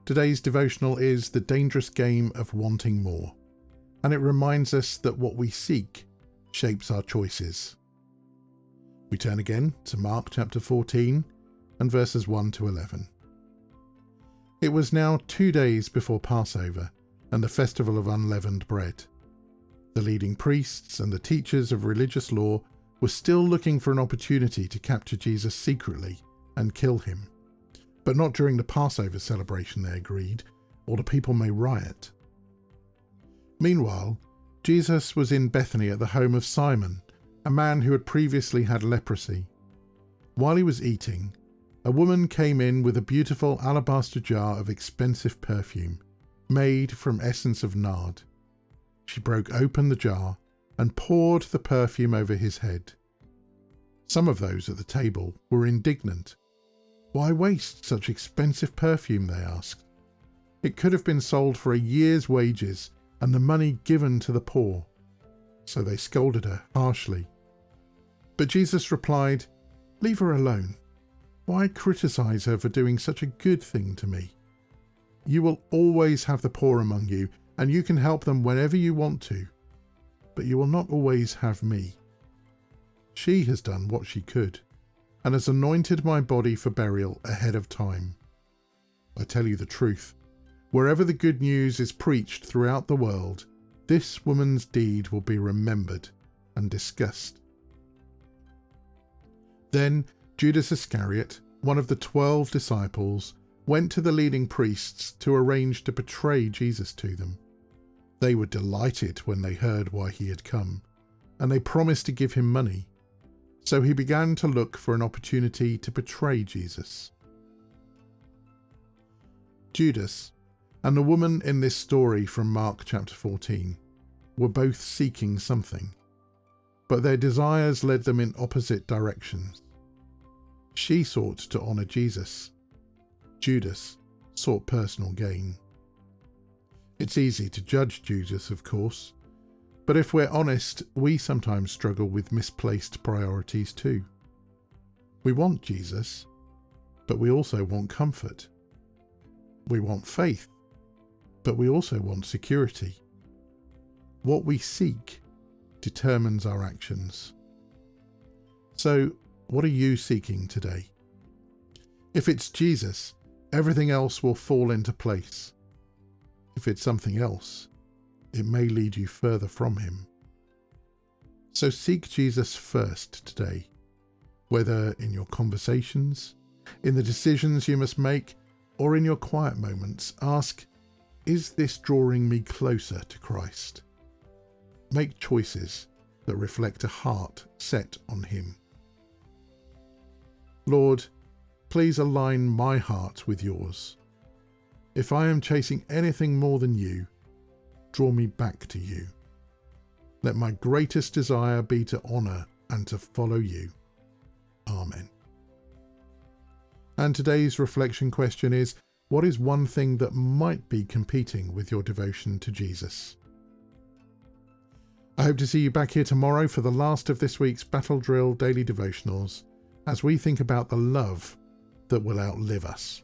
Today's devotional is The Dangerous Game of Wanting More, and it reminds us that what we seek shapes our choices. We turn again to Mark chapter 14 and verses 1 to 11. It was now 2 days before Passover and the festival of unleavened bread. The leading priests and the teachers of religious law were still looking for an opportunity to capture Jesus secretly and kill him. But not during the Passover celebration, they agreed, or the people may riot. Meanwhile, Jesus was in Bethany at the home of Simon, a man who had previously had leprosy. While he was eating, a woman came in with a beautiful alabaster jar of expensive perfume, made from essence of nard. She broke open the jar and poured the perfume over his head. Some of those at the table were indignant. Why waste such expensive perfume, they asked. It could have been sold for a year's wages and the money given to the poor. So they scolded her harshly. But Jesus replied, "Leave her alone. Why criticize her for doing such a good thing to me? You will always have the poor among you, and you can help them whenever you want to. But you will not always have me. She has done what she could, and has anointed my body for burial ahead of time. I tell you the truth, wherever the good news is preached throughout the world, this woman's deed will be remembered and discussed." Then Judas Iscariot, one of the 12 disciples, went to the leading priests to arrange to betray Jesus to them. They were delighted when they heard why he had come, and they promised to give him money. So he began to look for an opportunity to betray Jesus. Judas and the woman in this story from Mark chapter 14 were both seeking something, but their desires led them in opposite directions. She sought to honor Jesus. Judas sought personal gain. It's easy to judge Judas, of course, but if we're honest, we sometimes struggle with misplaced priorities too. We want Jesus, but we also want comfort. We want faith, but we also want security. What we seek determines our actions. So, what are you seeking today? If it's Jesus, everything else will fall into place. If it's something else, it may lead you further from him. So seek Jesus first today, whether in your conversations, in the decisions you must make, or in your quiet moments. Ask, is this drawing me closer to Christ? Make choices that reflect a heart set on him. Lord, please align my heart with yours. If I am chasing anything more than you, draw me back to you. Let my greatest desire be to honor and to follow you. Amen. And today's reflection question is, what is one thing that might be competing with your devotion to Jesus? I hope to see you back here tomorrow for the last of this week's Battle Drill Daily Devotionals, as we think about the love that will outlive us.